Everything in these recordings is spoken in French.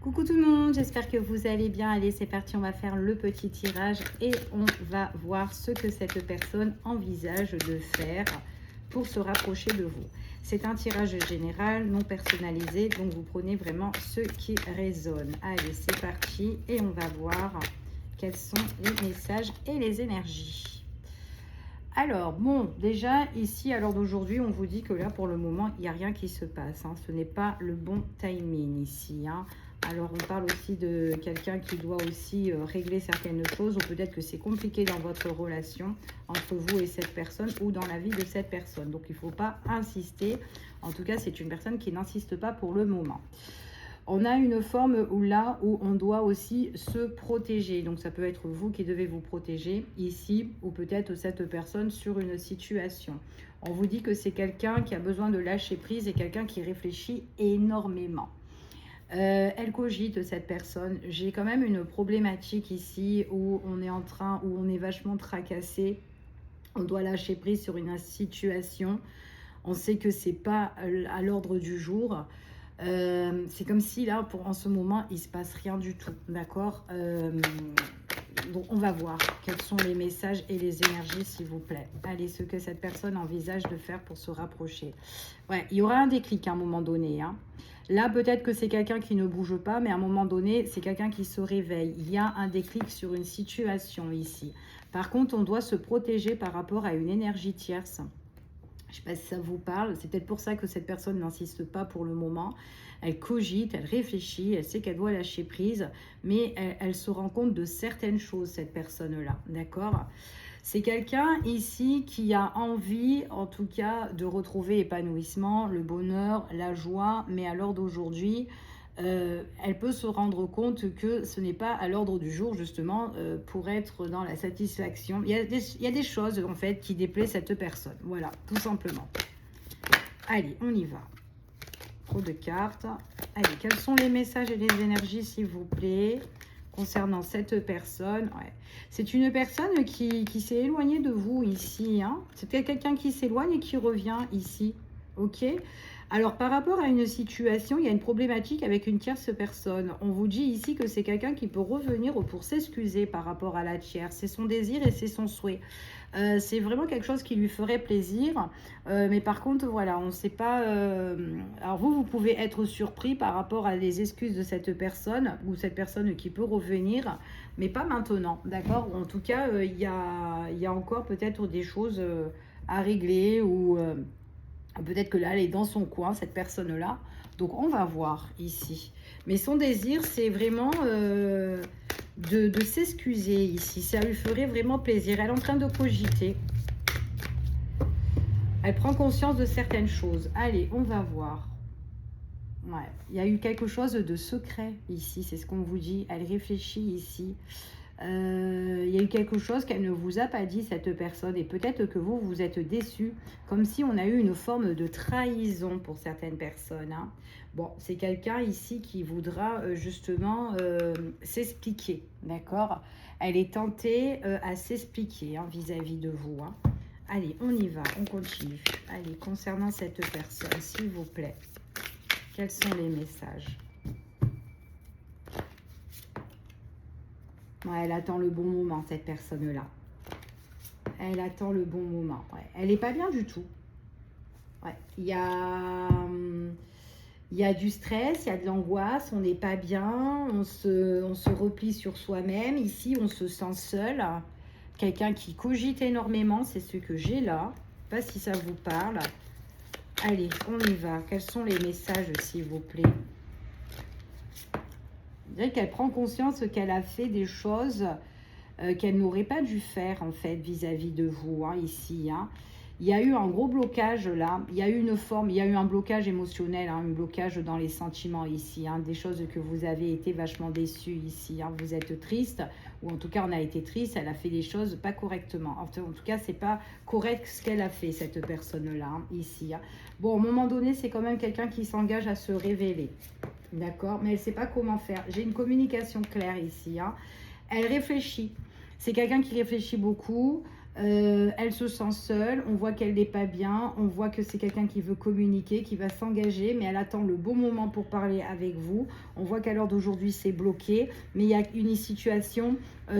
Coucou tout le monde, j'espère que vous allez bien. Allez, c'est parti, on va faire le petit tirage et on va voir ce que cette personne envisage de faire pour se rapprocher de vous. C'est un tirage général, non personnalisé, donc vous prenez vraiment ce qui résonne. Allez, c'est parti et on va voir quels sont les messages et les énergies. Alors, bon, déjà, ici, à l'heure d'aujourd'hui, on vous dit que là, pour le moment, il n'y a rien qui se passe. Ce n'est pas le bon timing ici. Alors, on parle aussi de quelqu'un qui doit aussi régler certaines choses, ou peut-être que c'est compliqué dans votre relation entre vous et cette personne, ou dans la vie de cette personne. Donc, il ne faut pas insister. En tout cas, c'est une personne qui n'insiste pas pour le moment. On a une forme où là où on doit aussi se protéger. Donc ça peut être vous qui devez vous protéger ici ou peut-être cette personne sur une situation. On vous dit que c'est quelqu'un qui a besoin de lâcher prise et quelqu'un qui réfléchit énormément. Elle cogite cette personne. J'ai quand même une problématique ici où on est vachement tracassé. On doit lâcher prise sur une situation. On sait que c'est pas à l'ordre du jour. C'est comme si là, en ce moment, il se passe rien du tout, d'accord. Donc on va voir quels sont les messages et les énergies, s'il vous plaît. Allez, ce que cette personne envisage de faire pour se rapprocher. Ouais, il y aura un déclic à un moment donné. Là, peut-être que c'est quelqu'un qui ne bouge pas, mais à un moment donné, c'est quelqu'un qui se réveille. Il y a un déclic sur une situation ici. Par contre, on doit se protéger par rapport à une énergie tierce. Je ne sais pas si ça vous parle. C'est peut-être pour ça que cette personne n'insiste pas pour le moment. Elle cogite, elle réfléchit, elle sait qu'elle doit lâcher prise, mais elle se rend compte de certaines choses, cette personne-là. D'accord ? C'est quelqu'un ici qui a envie, en tout cas, de retrouver épanouissement, le bonheur, la joie, mais à l'heure d'aujourd'hui, elle peut se rendre compte que ce n'est pas à l'ordre du jour, justement, pour être dans la satisfaction. Il y a des choses, en fait, qui déplaisent cette personne. Voilà, tout simplement. Allez, on y va. Trop de cartes. Allez, quels sont les messages et les énergies, s'il vous plaît, concernant cette personne? Ouais. C'est une personne qui s'est éloignée de vous ici. C'est peut-être quelqu'un qui s'éloigne et qui revient ici. Ok. Alors, par rapport à une situation, il y a une problématique avec une tierce personne. On vous dit ici que c'est quelqu'un qui peut revenir pour s'excuser par rapport à la tierce. C'est son désir et c'est son souhait. C'est vraiment quelque chose qui lui ferait plaisir. Mais par contre, voilà, on ne sait pas... alors vous pouvez être surpris par rapport à les excuses de cette personne ou cette personne qui peut revenir, mais pas maintenant, d'accord? Ou en tout cas, il y a encore peut-être des choses à régler ou... peut-être que là, elle est dans son coin, cette personne-là. Donc, on va voir ici. Mais son désir, c'est vraiment de s'excuser ici. Ça lui ferait vraiment plaisir. Elle est en train de cogiter. Elle prend conscience de certaines choses. Allez, on va voir. Ouais, il y a eu quelque chose de secret ici. C'est ce qu'on vous dit. Elle réfléchit ici. Il y a eu quelque chose qu'elle ne vous a pas dit, cette personne, et peut-être que vous êtes déçus, comme si on a eu une forme de trahison pour certaines personnes. Bon, c'est quelqu'un ici qui voudra justement s'expliquer, d'accord? Elle est tentée à s'expliquer vis-à-vis de vous. Allez, on y va, on continue. Allez, concernant cette personne, s'il vous plaît, quels sont les messages? Ouais, elle attend le bon moment, cette personne-là. Elle attend le bon moment. Ouais. Elle n'est pas bien du tout. Ouais. Il y a du stress, il y a de l'angoisse, on n'est pas bien, on se replie sur soi-même. Ici, on se sent seul. Quelqu'un qui cogite énormément, c'est ce que j'ai là. Je ne sais pas si ça vous parle. Allez, on y va. Quels sont les messages, s'il vous plaît? Je dirais qu'elle prend conscience qu'elle a fait des choses qu'elle n'aurait pas dû faire, en fait, vis-à-vis de vous, ici. Il y a eu un gros blocage, là. Il y a eu une forme, il y a eu un blocage émotionnel, un blocage dans les sentiments, ici. Des choses que vous avez été vachement déçus, ici. Vous êtes triste, ou en tout cas, on a été triste. Elle a fait les choses pas correctement. En tout cas, c'est pas correct ce qu'elle a fait, cette personne-là, ici. Bon, à un moment donné, c'est quand même quelqu'un qui s'engage à se révéler. D'accord, mais elle ne sait pas comment faire. J'ai une communication claire ici. Elle réfléchit. C'est quelqu'un qui réfléchit beaucoup. Elle se sent seule, on voit qu'elle n'est pas bien, on voit que c'est quelqu'un qui veut communiquer, qui va s'engager, mais elle attend le bon moment pour parler avec vous. On voit qu'à l'heure d'aujourd'hui, c'est bloqué, mais il y a une situation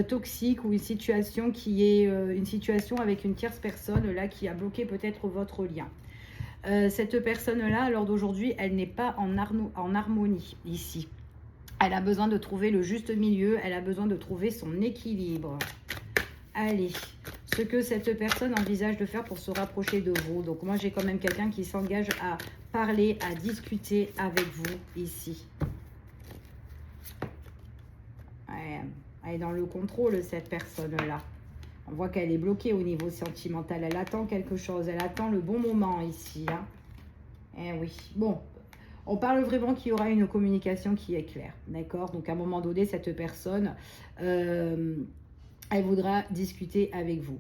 toxique ou une situation qui est une situation avec une tierce personne là qui a bloqué peut-être votre lien. Cette personne-là, à l'heure d'aujourd'hui, elle n'est pas en harmonie ici. Elle a besoin de trouver le juste milieu, elle a besoin de trouver son équilibre. Allez, ce que cette personne envisage de faire pour se rapprocher de vous. Donc moi, j'ai quand même quelqu'un qui s'engage à parler, à discuter avec vous ici. Ouais, elle est dans le contrôle, cette personne-là. On voit qu'elle est bloquée au niveau sentimental. Elle attend quelque chose, elle attend le bon moment ici. Hein. Eh oui, bon. On parle vraiment qu'il y aura une communication qui est claire, d'accord? Donc à un moment donné, cette personne... elle voudra discuter avec vous.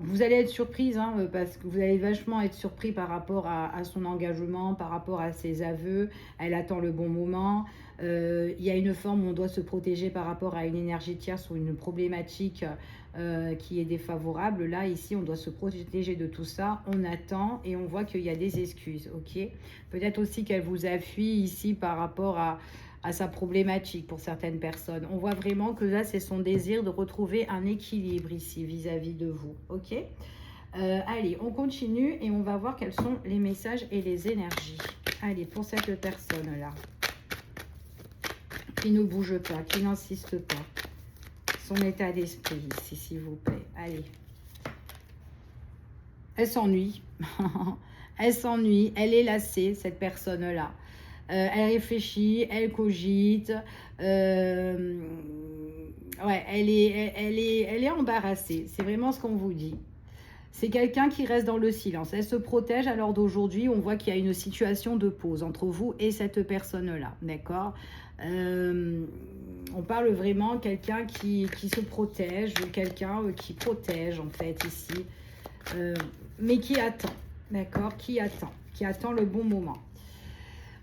Vous allez être surprise, hein, parce que vous allez vachement être surpris par rapport à son engagement, par rapport à ses aveux. Elle attend le bon moment. Il y a une forme où on doit se protéger par rapport à une énergie tierce ou une problématique qui est défavorable. Là, ici, on doit se protéger de tout ça. On attend et on voit qu'il y a des excuses, ok? Peut-être aussi qu'elle vous a fui ici par rapport à sa problématique pour certaines personnes. On voit vraiment que là, c'est son désir de retrouver un équilibre ici vis-à-vis de vous. Ok, allez, on continue et on va voir quels sont les messages et les énergies. Allez, pour cette personne-là, qui ne bouge pas, qui n'insiste pas. Son état d'esprit ici, s'il vous plaît. Allez. Elle s'ennuie. Elle s'ennuie. Elle est lassée, cette personne-là. Elle réfléchit, elle cogite. Ouais, elle est embarrassée. C'est vraiment ce qu'on vous dit. C'est quelqu'un qui reste dans le silence. Elle se protège à l'heure d'aujourd'hui. On voit qu'il y a une situation de pause entre vous et cette personne-là. D'accord? On parle vraiment de quelqu'un qui se protège, ou quelqu'un qui protège en fait ici. Mais qui attend. D'accord? Qui attend le bon moment.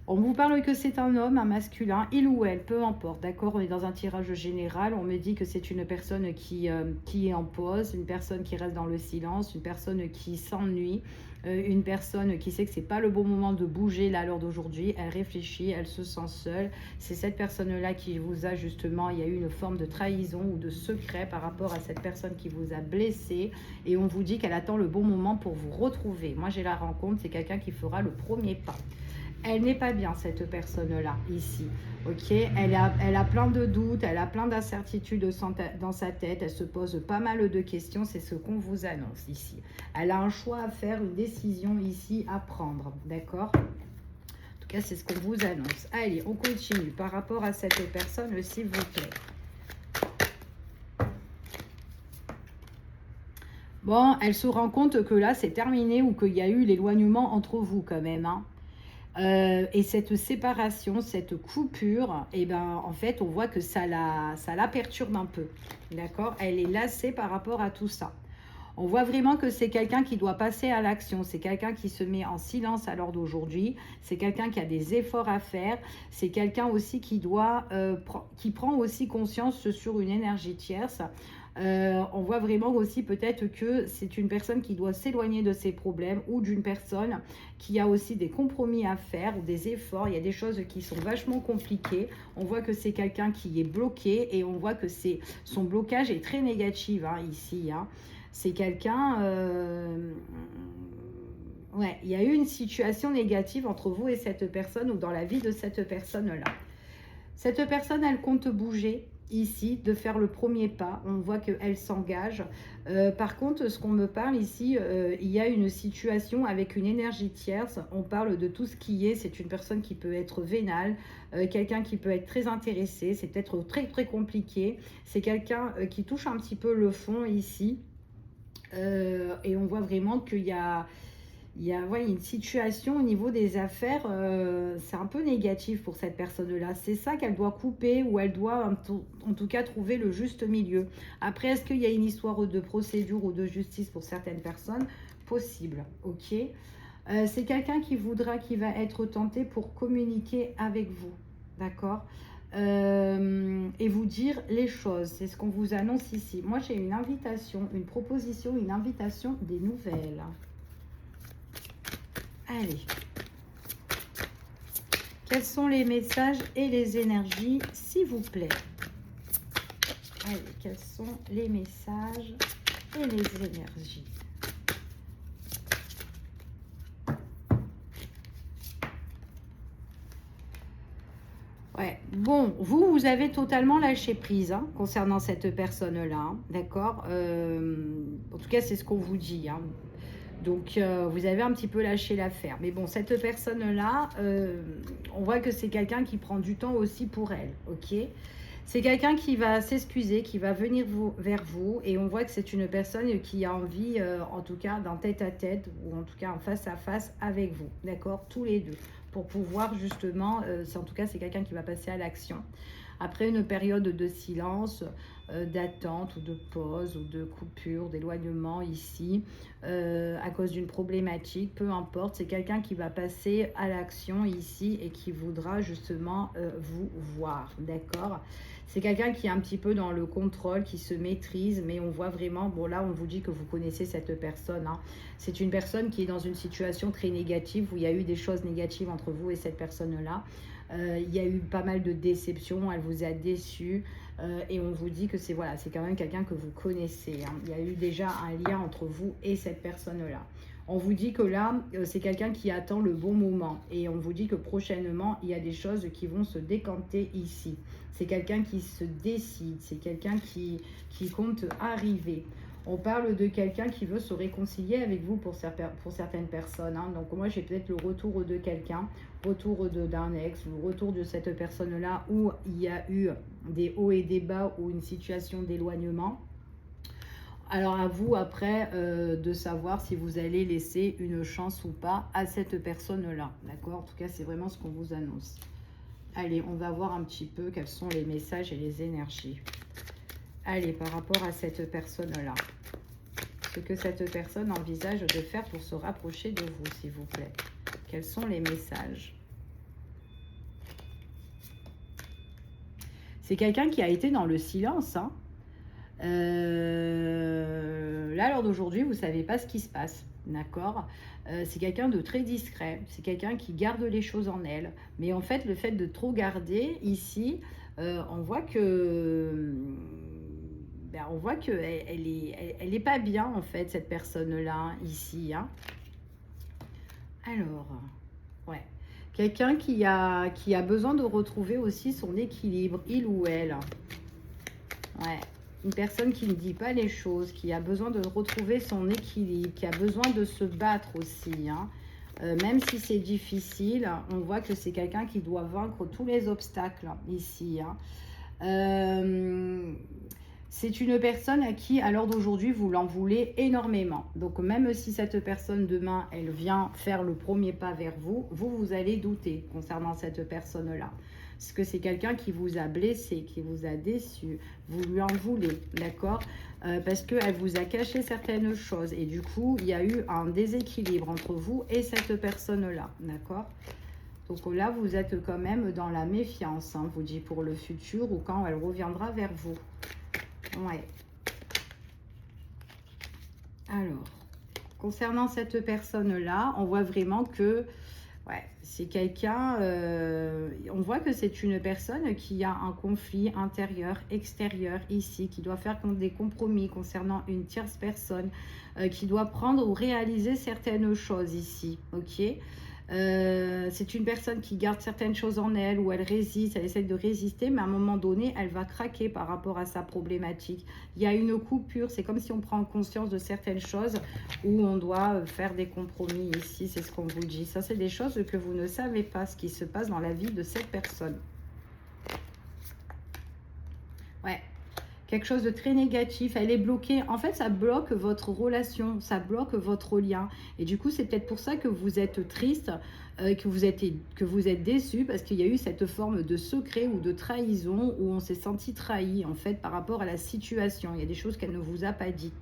On vous parle que c'est un homme, un masculin, il ou elle, peu importe, d'accord? On est dans un tirage général, on me dit que c'est une personne qui est en pause, une personne qui reste dans le silence, une personne qui s'ennuie, une personne qui sait que c'est pas le bon moment de bouger là à l'heure d'aujourd'hui, elle réfléchit, elle se sent seule. C'est cette personne-là qui vous a justement, il y a eu une forme de trahison ou de secret par rapport à cette personne qui vous a blessé et on vous dit qu'elle attend le bon moment pour vous retrouver. Moi j'ai la rencontre, c'est quelqu'un qui fera le premier pas. Elle n'est pas bien, cette personne-là, ici. Ok, elle a plein de doutes, elle a plein d'incertitudes dans sa tête, elle se pose pas mal de questions, c'est ce qu'on vous annonce ici. Elle a un choix à faire, une décision ici à prendre, d'accord? En tout cas, c'est ce qu'on vous annonce. Allez, on continue par rapport à cette personne, s'il vous plaît. Bon, elle se rend compte que là, c'est terminé ou qu'il y a eu l'éloignement entre vous quand même, hein. Et cette séparation, cette coupure, et ben, en fait, on voit que ça la perturbe un peu. D'accord? Elle est lassée par rapport à tout ça. On voit vraiment que c'est quelqu'un qui doit passer à l'action. C'est quelqu'un qui se met en silence à l'heure d'aujourd'hui. C'est quelqu'un qui a des efforts à faire. C'est quelqu'un aussi qui prend aussi conscience sur une énergie tierce. On voit vraiment aussi peut-être que c'est une personne qui doit s'éloigner de ses problèmes ou d'une personne qui a aussi des compromis à faire ou des efforts. Il y a des choses qui sont vachement compliquées. On voit que c'est quelqu'un qui est bloqué et on voit que son blocage est très négatif ici. C'est quelqu'un... ouais, il y a eu une situation négative entre vous et cette personne ou dans la vie de cette personne-là. Cette personne, elle compte bouger ici, de faire le premier pas. On voit qu'elle s'engage. Par contre, ce qu'on me parle ici, il y a une situation avec une énergie tierce. On parle de tout ce qui est. C'est une personne qui peut être vénale, quelqu'un qui peut être très intéressé. C'est peut-être très, très compliqué. C'est quelqu'un qui touche un petit peu le fond ici. Et on voit vraiment qu'il y a une situation au niveau des affaires, c'est un peu négatif pour cette personne-là. C'est ça qu'elle doit couper ou elle doit en tout cas trouver le juste milieu. Après, est-ce qu'il y a une histoire de procédure ou de justice pour certaines personnes? Possible, ok. C'est quelqu'un qui va être tenté pour communiquer avec vous, d'accord? et vous dire les choses. C'est ce qu'on vous annonce ici. Moi, j'ai une invitation, une proposition, une invitation, des nouvelles. Allez. Quels sont les messages et les énergies, s'il vous plaît? Allez, quels sont les messages et les énergies? Ouais, bon, vous avez totalement lâché prise hein, concernant cette personne-là, hein, d'accord? En tout cas, c'est ce qu'on vous dit, hein. Donc, vous avez un petit peu lâché l'affaire. Mais bon, cette personne-là, on voit que c'est quelqu'un qui prend du temps aussi pour elle, ok? C'est quelqu'un qui va s'excuser, qui va venir vers vous. Et on voit que c'est une personne qui a envie, en tout cas, d'un tête-à-tête, ou en tout cas en face-à-face avec vous, d'accord? Tous les deux. Pour pouvoir justement, en tout cas, c'est quelqu'un qui va passer à l'action. Après une période de silence, d'attente ou de pause ou de coupure, d'éloignement ici, à cause d'une problématique, peu importe, c'est quelqu'un qui va passer à l'action ici et qui voudra justement vous voir, d'accord? C'est quelqu'un qui est un petit peu dans le contrôle, qui se maîtrise, mais on voit vraiment, bon là on vous dit que vous connaissez cette personne, hein. C'est une personne qui est dans une situation très négative, où il y a eu des choses négatives entre vous et cette personne-là. Il y a eu pas mal de déceptions, elle vous a déçu et on vous dit que c'est voilà, c'est quand même quelqu'un que vous connaissez, hein. Il y a eu déjà un lien entre vous et cette personne-là. On vous dit que là, c'est quelqu'un qui attend le bon moment et on vous dit que prochainement, il y a des choses qui vont se décanter ici. C'est quelqu'un qui se décide, c'est quelqu'un qui compte arriver. On parle de quelqu'un qui veut se réconcilier avec vous pour certaines personnes, hein. Donc moi, j'ai peut-être le retour de quelqu'un, retour d'un ex, le retour de cette personne-là où il y a eu des hauts et des bas ou une situation d'éloignement. Alors à vous après de savoir si vous allez laisser une chance ou pas à cette personne-là, d'accord? En tout cas, c'est vraiment ce qu'on vous annonce. Allez, on va voir un petit peu quels sont les messages et les énergies. Allez, par rapport à cette personne-là, ce que cette personne envisage de faire pour se rapprocher de vous, s'il vous plaît. Quels sont les messages? C'est quelqu'un qui a été dans le silence, hein. Là, lors d'aujourd'hui, vous ne savez pas ce qui se passe, d'accord? C'est quelqu'un de très discret, c'est quelqu'un qui garde les choses en elle. Mais en fait, le fait de trop garder, ici, on voit que... on voit qu'elle elle est pas bien, en fait, cette personne-là, ici, hein. Alors, ouais. Quelqu'un qui a besoin de retrouver aussi son équilibre, il ou elle. Ouais. Une personne qui ne dit pas les choses, qui a besoin de retrouver son équilibre, qui a besoin de se battre aussi, hein. Même si c'est difficile, on voit que c'est quelqu'un qui doit vaincre tous les obstacles ici, hein. C'est une personne à qui, à l'heure d'aujourd'hui, vous l'en voulez énormément. Donc, même si cette personne, demain, elle vient faire le premier pas vers vous, vous allez douter concernant cette personne-là. Parce que c'est quelqu'un qui vous a blessé, qui vous a déçu, vous lui en voulez, d'accord? Parce qu'elle vous a caché certaines choses. Et du coup, il y a eu un déséquilibre entre vous et cette personne-là, d'accord? Donc là, vous êtes quand même dans la méfiance, hein, vous dit pour le futur ou quand elle reviendra vers vous. Ouais. Alors, concernant cette personne-là, on voit vraiment que ouais, c'est quelqu'un, on voit que c'est une personne qui a un conflit intérieur, extérieur ici, qui doit faire des compromis concernant une tierce personne, qui doit prendre ou réaliser certaines choses ici, ok? C'est une personne qui garde certaines choses en elle, où elle résiste, elle essaie de résister, mais à un moment donné, elle va craquer par rapport à sa problématique. Il y a une coupure, c'est comme si on prend conscience de certaines choses où on doit faire des compromis ici, c'est ce qu'on vous dit. Ça, c'est des choses que vous ne savez pas, ce qui se passe dans la vie de cette personne. Ouais. Quelque chose de très négatif, elle est bloquée. En fait, ça bloque votre relation, ça bloque votre lien. Et du coup, c'est peut-être pour ça que vous êtes triste, que vous êtes déçu, parce qu'il y a eu cette forme de secret ou de trahison où on s'est senti trahi, en fait, par rapport à la situation. Il y a des choses qu'elle ne vous a pas dites.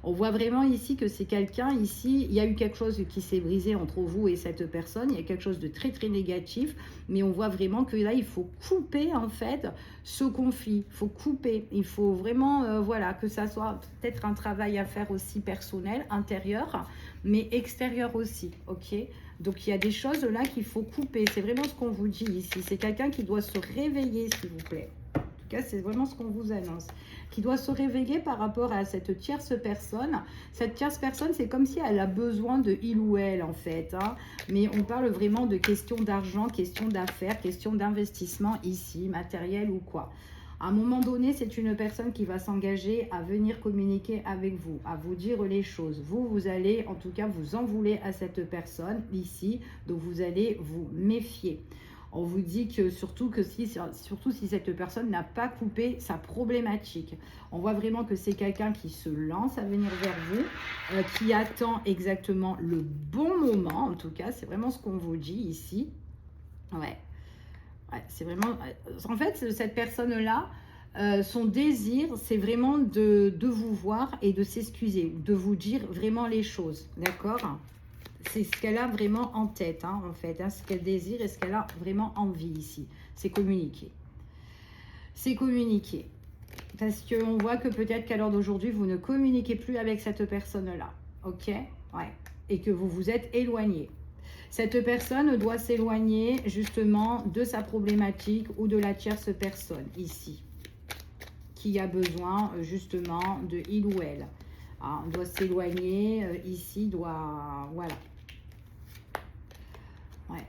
On voit vraiment ici que c'est quelqu'un, ici, il y a eu quelque chose qui s'est brisé entre vous et cette personne. Il y a quelque chose de très, très négatif. Mais on voit vraiment que là, il faut couper, en fait, ce conflit. Il faut couper. Il faut vraiment, voilà, que ça soit peut-être un travail à faire aussi personnel, intérieur, mais extérieur aussi, ok? Donc, il y a des choses là qu'il faut couper. C'est vraiment ce qu'on vous dit ici. C'est quelqu'un qui doit se réveiller, s'il vous plaît. C'est vraiment ce qu'on vous annonce, qui doit se réveiller par rapport à cette tierce personne. Cette tierce personne, c'est comme si elle a besoin de il ou elle, en fait. Hein. Mais on parle vraiment de questions d'argent, questions d'affaires, questions d'investissement ici, matériel ou quoi. À un moment donné, c'est une personne qui va s'engager à venir communiquer avec vous, à vous dire les choses. Vous allez en tout cas vous en vouloir à cette personne ici, donc vous allez vous méfier. On vous dit que surtout si cette personne n'a pas coupé sa problématique. On voit vraiment que c'est quelqu'un qui se lance à venir vers vous, qui attend exactement le bon moment. En tout cas, c'est vraiment ce qu'on vous dit ici. Ouais, c'est vraiment... En fait, cette personne-là, son désir, c'est vraiment de vous voir et de s'excuser, de vous dire vraiment les choses, d'accord ? C'est ce qu'elle a vraiment en tête, hein, en fait. Hein, ce qu'elle désire et ce qu'elle a vraiment envie ici. C'est communiquer. C'est communiquer. Parce qu'on voit que peut-être qu'à l'heure d'aujourd'hui, vous ne communiquez plus avec cette personne-là. Ok? Ouais. Et que vous vous êtes éloigné. Cette personne doit s'éloigner justement de sa problématique ou de la tierce personne ici. Qui a besoin justement de il ou elle. On doit s'éloigner ici, doit... Voilà. Ouais.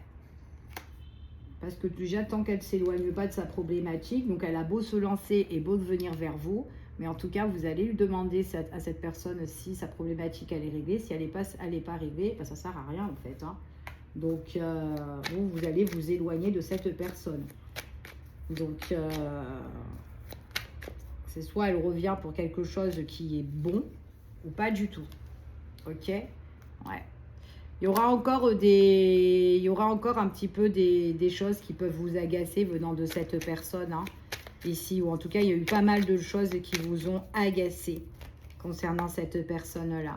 Parce que déjà, tant qu'elle ne s'éloigne pas de sa problématique, donc elle a beau se lancer et beau venir vers vous, mais en tout cas, vous allez lui demander à cette personne si sa problématique elle est réglée. Si elle n'est pas réglée, ben, ça ne sert à rien en fait. Hein. Donc, vous allez vous éloigner de cette personne. Donc, c'est soit elle revient pour quelque chose qui est bon, ou pas du tout. Ok? Ouais. Il y aura encore un petit peu des choses qui peuvent vous agacer venant de cette personne, hein, ici. Ou en tout cas, il y a eu pas mal de choses qui vous ont agacé concernant cette personne-là.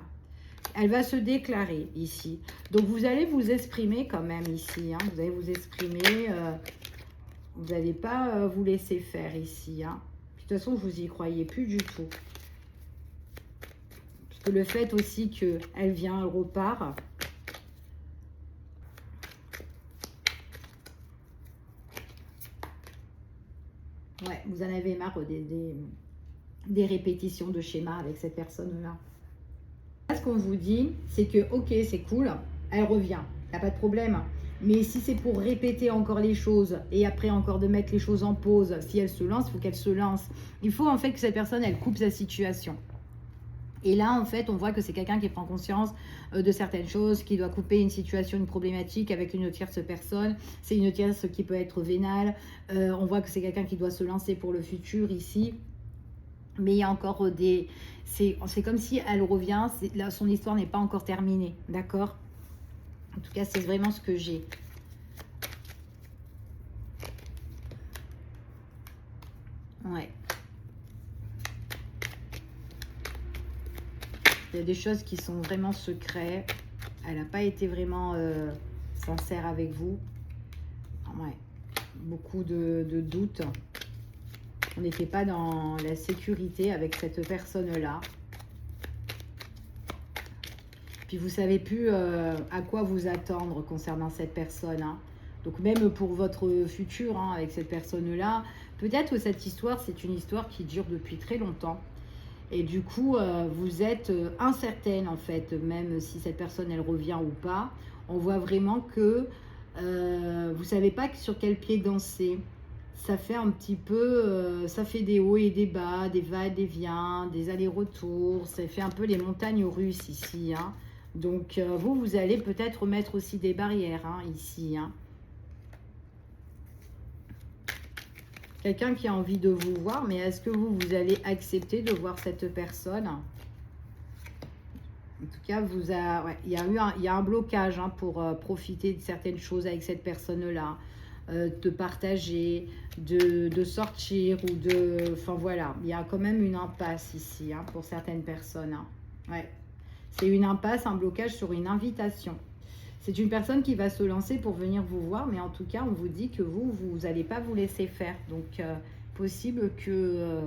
Elle va se déclarer ici. Donc, vous allez vous exprimer quand même ici. Hein. Vous allez vous exprimer. Vous n'allez pas vous laisser faire ici. Hein. De toute façon, vous n'y croyez plus du tout. Parce que le fait aussi qu'elle vient, elle repart... Ouais, vous en avez marre des répétitions de schémas avec cette personne-là. Ce qu'on vous dit, c'est que, ok, c'est cool, elle revient, il n'y a pas de problème. Mais si c'est pour répéter encore les choses et après encore de mettre les choses en pause, si elle se lance, il faut qu'elle se lance. Il faut en fait que cette personne, elle coupe sa situation. Et là, en fait, on voit que c'est quelqu'un qui prend conscience de certaines choses, qui doit couper une situation, une problématique avec une tierce personne. C'est une tierce qui peut être vénale. On voit que c'est quelqu'un qui doit se lancer pour le futur ici. Mais il y a encore des... C'est comme si elle revient, là, son histoire n'est pas encore terminée, d'accord? En tout cas, c'est vraiment ce que j'ai. Ouais. Il y a des choses qui sont vraiment secrètes. Elle n'a pas été vraiment sincère avec vous. Ouais. Beaucoup de doutes. On n'était pas dans la sécurité avec cette personne-là. Puis vous ne savez plus à quoi vous attendre concernant cette personne. Hein. Donc même pour votre futur hein, avec cette personne-là, peut-être que cette histoire, c'est une histoire qui dure depuis très longtemps. Et du coup, vous êtes incertaine en fait, même si cette personne, elle revient ou pas. On voit vraiment que vous ne savez pas sur quel pied danser. Ça fait un petit peu, ça fait des hauts et des bas, des va-et-vient, des allers-retours. Ça fait un peu les montagnes russes ici. Hein. Donc, vous allez peut-être mettre aussi des barrières hein, ici. Hein. Quelqu'un qui a envie de vous voir, mais est-ce que vous allez accepter de voir cette personne? En tout cas, il y a un blocage hein, pour profiter de certaines choses avec cette personne-là. De partager, de sortir ou de... Enfin voilà, il y a quand même une impasse ici hein, pour certaines personnes. Hein. Ouais. C'est une impasse, un blocage sur une invitation. C'est une personne qui va se lancer pour venir vous voir, mais en tout cas, on vous dit que vous n'allez pas vous laisser faire. Donc, possible que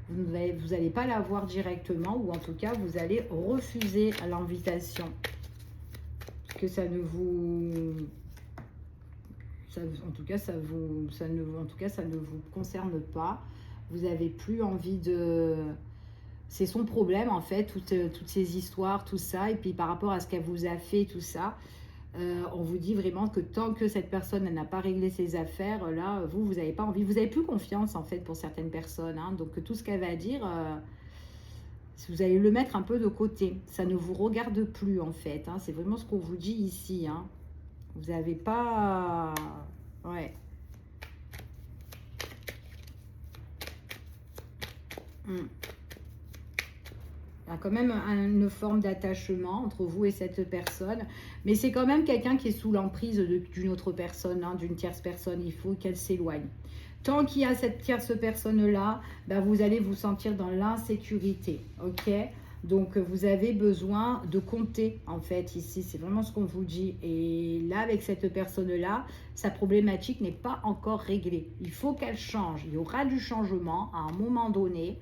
vous n'allez pas la voir directement, ou en tout cas, vous allez refuser à l'invitation. Que ça ne vous... en tout cas, ça ne vous concerne pas. Vous n'avez plus envie de... C'est son problème, en fait, toutes ces histoires, tout ça. Et puis, par rapport à ce qu'elle vous a fait, tout ça, on vous dit vraiment que tant que cette personne n'a pas réglé ses affaires, là, vous n'avez pas envie. Vous n'avez plus confiance, en fait, pour certaines personnes. Hein. Donc, tout ce qu'elle va dire, vous allez le mettre un peu de côté. Ça ne vous regarde plus, en fait. Hein. C'est vraiment ce qu'on vous dit ici. Hein. Vous n'avez pas... Ouais. Il y a quand même une forme d'attachement entre vous et cette personne. Mais c'est quand même quelqu'un qui est sous l'emprise d'une autre personne, hein, d'une tierce personne. Il faut qu'elle s'éloigne. Tant qu'il y a cette tierce personne-là, ben vous allez vous sentir dans l'insécurité. Ok ? Donc, vous avez besoin de compter, en fait, ici. C'est vraiment ce qu'on vous dit. Et là, avec cette personne-là, sa problématique n'est pas encore réglée. Il faut qu'elle change. Il y aura du changement à un moment donné.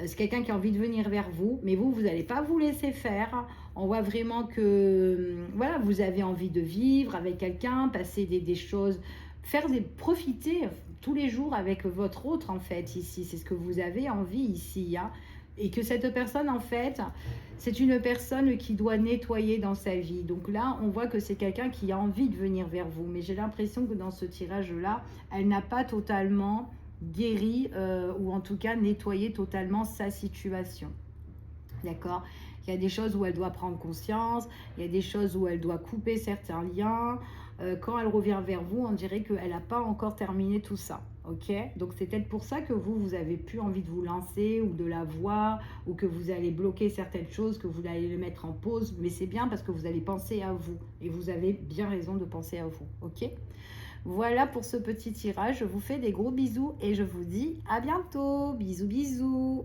C'est quelqu'un qui a envie de venir vers vous, mais vous n'allez pas vous laisser faire. On voit vraiment que, voilà, vous avez envie de vivre avec quelqu'un, passer des choses, profiter tous les jours avec votre autre, en fait, ici. C'est ce que vous avez envie ici, hein. Et que cette personne, en fait, c'est une personne qui doit nettoyer dans sa vie. Donc là, on voit que c'est quelqu'un qui a envie de venir vers vous. Mais j'ai l'impression que dans ce tirage-là, elle n'a pas totalement guéri ou en tout cas nettoyé totalement sa situation. D'accord ? Il y a des choses où elle doit prendre conscience, il y a des choses où elle doit couper certains liens. Quand elle revient vers vous, on dirait qu'elle n'a pas encore terminé tout ça. Ok ? Donc c'est peut-être pour ça que vous avez plus envie de vous lancer ou de la voir, ou que vous allez bloquer certaines choses, que vous allez les mettre en pause. Mais c'est bien parce que vous allez penser à vous. Et vous avez bien raison de penser à vous. Ok ? Voilà pour ce petit tirage. Je vous fais des gros bisous et je vous dis à bientôt. Bisous, bisous.